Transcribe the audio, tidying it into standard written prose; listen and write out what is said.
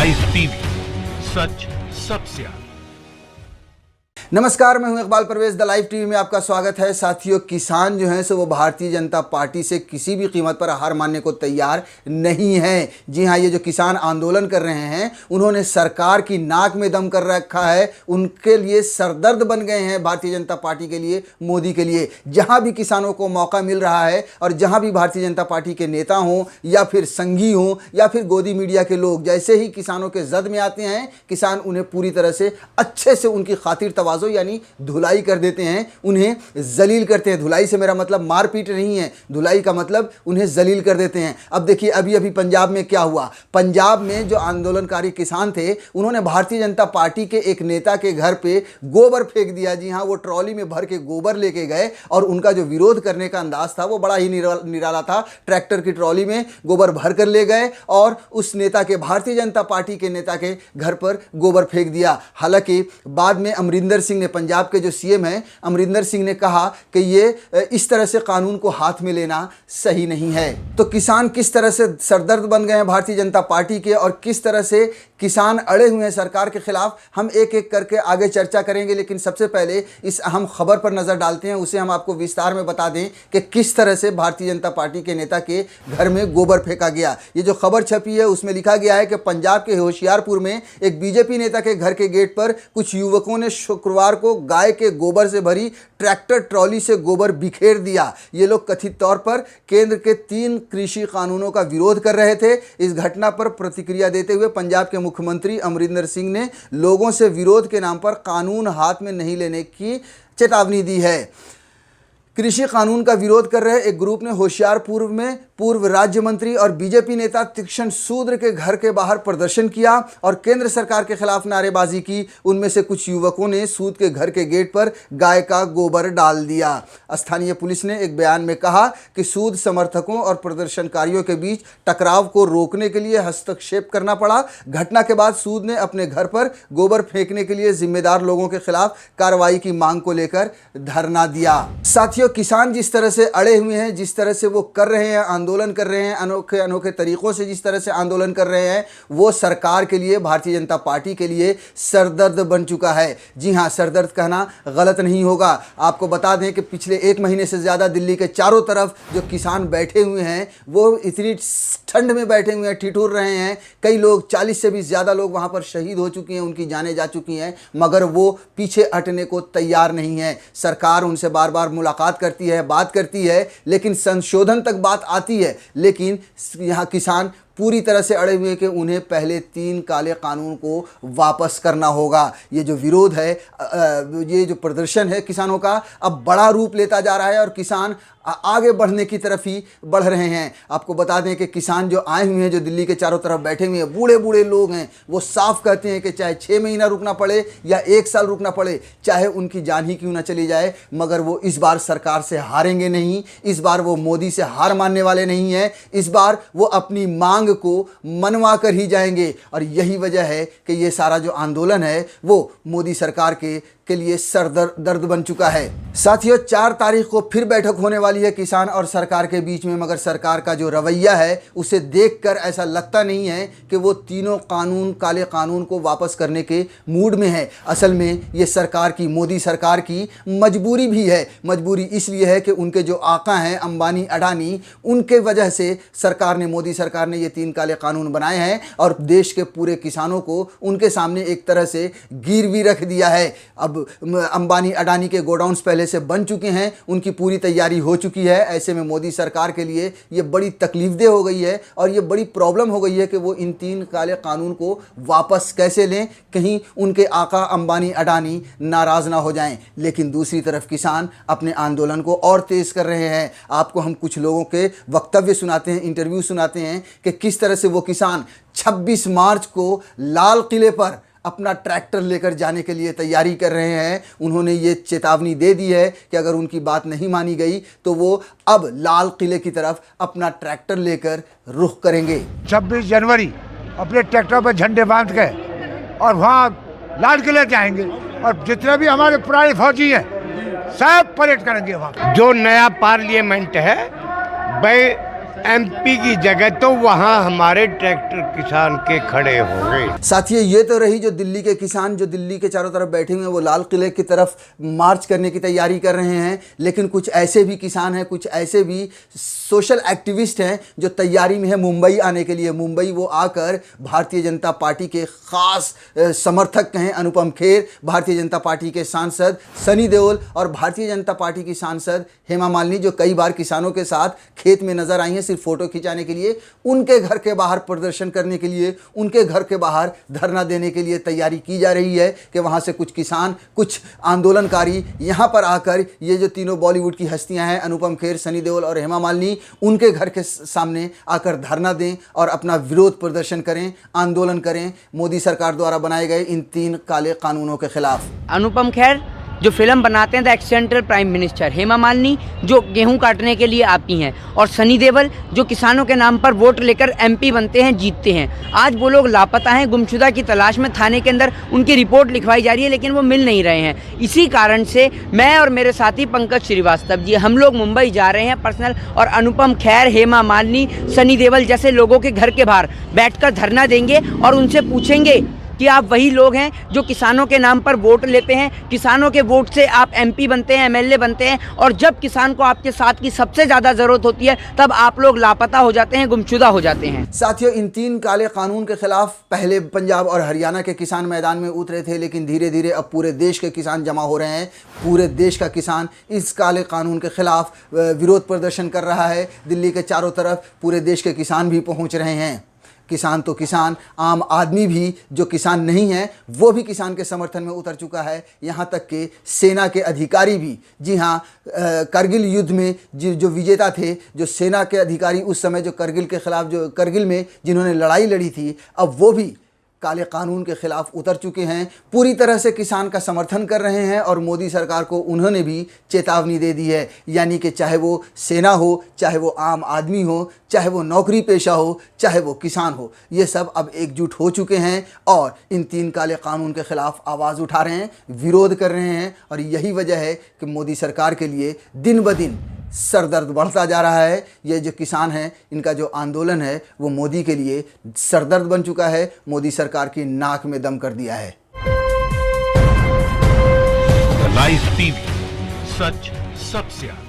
Live TV, सच सबसे आगे। नमस्कार, मैं हूं Iqbal Parvez. The live TV में आपका स्वागत है। साथियों, किसान जो हैं सो वो भारतीय जनता पार्टी से किसी भी कीमत पर हार मानने को तैयार नहीं है। जी हां, ये जो किसान आंदोलन कर रहे हैं उन्होंने सरकार की नाक में दम कर रखा है। उनके लिए सरदर्द बन गए हैं भारतीय जनता पार्टी के लिए, मोदी के लिए। जहां भी किसानों को मौका मिल रहा है और जहां भी भारतीय जनता पार्टी के नेता हों या फिर संघी हों या फिर गोदी मीडिया के लोग, जैसे ही किसानों के जद में आते हैं, किसान उन्हें पूरी तरह से अच्छे से उनकी खातिर तवाज़ो यानी धुलाई कर देते हैं, उन्हें जलील करते हैं। धुलाई से मेरा मतलब मारपीट नहीं है, धुलाई का मतलब उन्हें जलील कर देते हैं। अब देखिए, अभी पंजाब में क्या हुआ। पंजाब में जो आंदोलनकारी किसान थे उन्होंने भारतीय जनता पार्टी के एक नेता के घर पे गोबर फेंक दिया। जी हां, वो ट्रॉली में भर के गोबर लेके गए और उनका जो विरोध करने का अंदाज था वो बड़ा ही निराला था। ट्रैक्टर की ट्रॉली में गोबर भर कर ले गए और उस नेता के, भारतीय जनता पार्टी के नेता के घर पर गोबर फेंक दिया। हालांकि बाद में अमरिंदर सिंह ने, पंजाब के जो सीएम हैं अमरिंदर सिंह ने कहा कि ये इस तरह से कानून को हाथ में लेना सही नहीं है। तो किसान किस तरह से सरदर्द बन गए हैं भारतीय जनता पार्टी के और किस तरह से किसान अड़े हुए हैं सरकार के खिलाफ, हम एक एक करके आगे चर्चा करेंगे। लेकिन सबसे पहले इस अहम खबर पर नजर डालते हैं, उसे हम आपको विस्तार में बता दें कि किस तरह से भारतीय जनता पार्टी के नेता के घर में गोबर फेंका गया। ये जो खबर छपी है उसमें लिखा गया है कि पंजाब के होशियारपुर में एक बीजेपी नेता के घर के गेट पर कुछ युवकों ने शुक्रवार को गाय के गोबर से भरी ट्रैक्टर ट्रॉली से गोबर बिखेर दिया। ये लोग कथित तौर पर केंद्र के 3 कृषि कानूनों का विरोध कर रहे थे। इस घटना पर प्रतिक्रिया देते हुए पंजाब के मुख्यमंत्री अमरिंदर सिंह ने लोगों से विरोध के नाम पर कानून हाथ में नहीं लेने की चेतावनी दी है। कृषि कानून का विरोध कर रहे एक ग्रुप ने होशियारपुर में पूर्व राज्य मंत्री और बीजेपी नेता तीक्ष्ण सूद के घर के बाहर प्रदर्शन किया और केंद्र सरकार के खिलाफ नारेबाजी की। उनमें से कुछ युवकों ने सूद के घर के गेट पर गाय का गोबर डाल दिया। स्थानीय पुलिस ने एक बयान में कहा कि सूद समर्थकों और प्रदर्शनकारियों के बीच टकराव को रोकने के लिए हस्तक्षेप करना पड़ा। घटना के बाद सूद ने अपने घर पर गोबर फेंकने के लिए जिम्मेदार लोगों के खिलाफ कार्रवाई की मांग को लेकर धरना दिया। साथियों, किसान जिस तरह से अड़े हुए हैं, जिस तरह से वो कर रहे हैं, आंदोलन कर रहे हैं, अनोखे अनोखे तरीकों से जिस तरह से आंदोलन कर रहे हैं, वो सरकार के लिए, भारतीय जनता पार्टी के लिए सरदर्द बन चुका है। जी हां, सरदर्द कहना गलत नहीं होगा। आपको बता दें कि पिछले 1 महीने से ज़्यादा दिल्ली के चारों तरफ जो किसान बैठे हुए हैं वो इतनी ठंड में बैठे हुए हैं, ठिठुर रहे हैं। कई लोग, 40 से भी ज़्यादा लोग वहाँ पर शहीद हो चुकी हैं, उनकी जानें जा चुकी हैं, मगर वो पीछे हटने को तैयार नहीं है। सरकार उनसे बार बार मुलाकात करती है, बात करती है, लेकिन संशोधन तक बात आती है, लेकिन यहाँ किसान पूरी तरह से अड़े हुए कि उन्हें पहले 3 काले कानून को वापस करना होगा। ये जो विरोध है, ये जो प्रदर्शन है किसानों का, अब बड़ा रूप लेता जा रहा है और किसान आगे बढ़ने की तरफ ही बढ़ रहे हैं। आपको बता दें कि किसान जो आए हुए हैं, जो दिल्ली के चारों तरफ बैठे हुए हैं, बूढ़े बूढ़े लोग हैं, वो साफ कहते हैं कि चाहे 6 महीना रुकना पड़े या 1 साल रुकना पड़े, चाहे उनकी जान ही क्यों ना चली जाए, मगर वो इस बार सरकार से हारेंगे नहीं। इस बार वो मोदी से हार मानने वाले नहीं हैं। इस बार वो अपनी मांग को मनवा कर ही जाएंगे और यही वजह है कि ये सारा जो आंदोलन है वो मोदी सरकार के लिए सरदर्द बन चुका है। साथियों, 4 तारीख को फिर बैठक होने वाली है किसान और सरकार के बीच में, मगर सरकार का जो रवैया है उसे देखकर ऐसा लगता नहीं है कि वो तीनों कानून, काले कानून को वापस करने के मूड में है। असल में ये सरकार की, मोदी सरकार की मजबूरी भी है। मजबूरी इसलिए है कि उनके जो आका हैं अंबानी, अडानी, उनके वजह से सरकार ने, मोदी सरकार ने ये 3 काले कानून बनाए हैं और देश के पूरे किसानों को उनके सामने एक तरह से गिरवी रख दिया है। अब अंबानी, अडानी के गोडाउन्स पहले से बन चुके हैं, उनकी पूरी तैयारी हो चुकी है। ऐसे में मोदी सरकार के लिए ये बड़ी तकलीफदेह हो गई है और ये बड़ी प्रॉब्लम हो गई है कि वो इन 3 काले कानून को वापस कैसे लें, कहीं उनके आका अंबानी, अडानी नाराज ना हो जाएं। लेकिन दूसरी तरफ किसान अपने आंदोलन को और तेज कर रहे हैं। आपको हम कुछ लोगों के वक्तव्य सुनाते हैं, इंटरव्यू सुनाते हैं कि किस तरह से वो किसान 26 मार्च को लाल किले पर अपना ट्रैक्टर लेकर जाने के लिए तैयारी कर रहे हैं। उन्होंने ये चेतावनी दे दी है कि अगर उनकी बात नहीं मानी गई तो वो अब लाल किले की तरफ अपना ट्रैक्टर लेकर रुख करेंगे। 26 जनवरी अपने ट्रैक्टर पर झंडे बांध के और वहाँ लाल किले जाएंगे और जितने भी हमारे पुराने फौजी हैं सब परेड करेंगे वहाँ। जो नया पार्लियामेंट है वह एमपी की जगह तो वहाँ हमारे ट्रैक्टर किसान के खड़े होंगे। साथियों, ये तो रही जो दिल्ली के किसान जो दिल्ली के चारों तरफ बैठे हुए हैं, वो लाल किले की तरफ मार्च करने की तैयारी कर रहे हैं। लेकिन कुछ ऐसे भी किसान हैं, कुछ ऐसे भी सोशल एक्टिविस्ट हैं जो तैयारी में है मुंबई आने के लिए। मुंबई वो आकर भारतीय जनता पार्टी के खास समर्थक हैं अनुपम खेर, भारतीय जनता पार्टी के सांसद सनी देओल और भारतीय जनता पार्टी की सांसद हेमा मालिनी, जो कई बार किसानों के साथ खेत में नजर आई हैं सिर्फ फोटो खिंचाने के लिए, उनके घर के बाहर प्रदर्शन करने के लिए, उनके घर के बाहर धरना देने के लिए तैयारी की जा रही है कि वहां से कुछ किसान, कुछ आंदोलनकारी यहां पर आकर ये जो तीनों बॉलीवुड की हस्तियां हैं अनुपम खेर, सनी देओल और हेमा मालिनी, उनके घर के सामने आकर धरना दें और अपना विरोध प्रदर्शन करें, आंदोलन करें मोदी सरकार द्वारा बनाए गए इन 3 काले कानूनों के खिलाफ। अनुपम खेर जो फिल्म बनाते हैं the accidental prime minister, Hema Malini जो गेहूं काटने के लिए आती हैं, और सनी देओल जो किसानों के नाम पर वोट लेकर एमपी बनते हैं, जीतते हैं। आज वो लोग लापता हैं, गुमशुदा की तलाश में थाने के अंदर उनकी रिपोर्ट लिखवाई जा रही है, लेकिन वो मिल नहीं रहे हैं। इसी कारण से मैं और मेरे साथी पंकज श्रीवास्तव जी, हम लोग मुंबई जा रहे हैं पर्सनल, और अनुपम खेर, हेमा मालिनी, सनी देओल जैसे लोगों के घर के बाहर बैठकर धरना देंगे और उनसे पूछेंगे कि आप वही लोग हैं जो किसानों के नाम पर वोट लेते हैं, किसानों के वोट से आप एमपी बनते हैं, एमएलए बनते हैं, और जब किसान को आपके साथ की सबसे ज़्यादा ज़रूरत होती है तब आप लोग लापता हो जाते हैं, गुमशुदा हो जाते हैं। साथियों, इन 3 काले कानून के खिलाफ पहले पंजाब और हरियाणा के किसान मैदान में उतरे थे, लेकिन धीरे धीरे अब पूरे देश के किसान जमा हो रहे हैं। पूरे देश का किसान इस काले कानून के खिलाफ विरोध प्रदर्शन कर रहा है। दिल्ली के चारों तरफ पूरे देश के किसान भी पहुँच रहे हैं। किसान तो किसान, आम आदमी भी जो किसान नहीं है वो भी किसान के समर्थन में उतर चुका है। यहाँ तक कि सेना के अधिकारी भी, जी हाँ, करगिल युद्ध में जो विजेता थे, जो सेना के अधिकारी उस समय जो करगिल के खिलाफ, जो करगिल में जिन्होंने लड़ाई लड़ी थी, अब वो भी काले कानून के खिलाफ उतर चुके हैं, पूरी तरह से किसान का समर्थन कर रहे हैं। और मोदी सरकार को उन्होंने भी चेतावनी दे दी है, यानी कि चाहे वो सेना हो, चाहे वो आम आदमी हो, चाहे वो नौकरी पेशा हो, चाहे वो किसान हो, ये सब अब एकजुट हो चुके हैं और इन 3 काले कानून के खिलाफ आवाज़ उठा रहे हैं, विरोध कर रहे हैं। और यही वजह है कि मोदी सरकार के लिए दिन ब दिन सरदर्द बढ़ता जा रहा है। ये जो किसान हैं, इनका जो आंदोलन है वो मोदी के लिए सरदर्द बन चुका है, मोदी सरकार की नाक में दम कर दिया है। लाइव टीवी, सच सबसे आगे।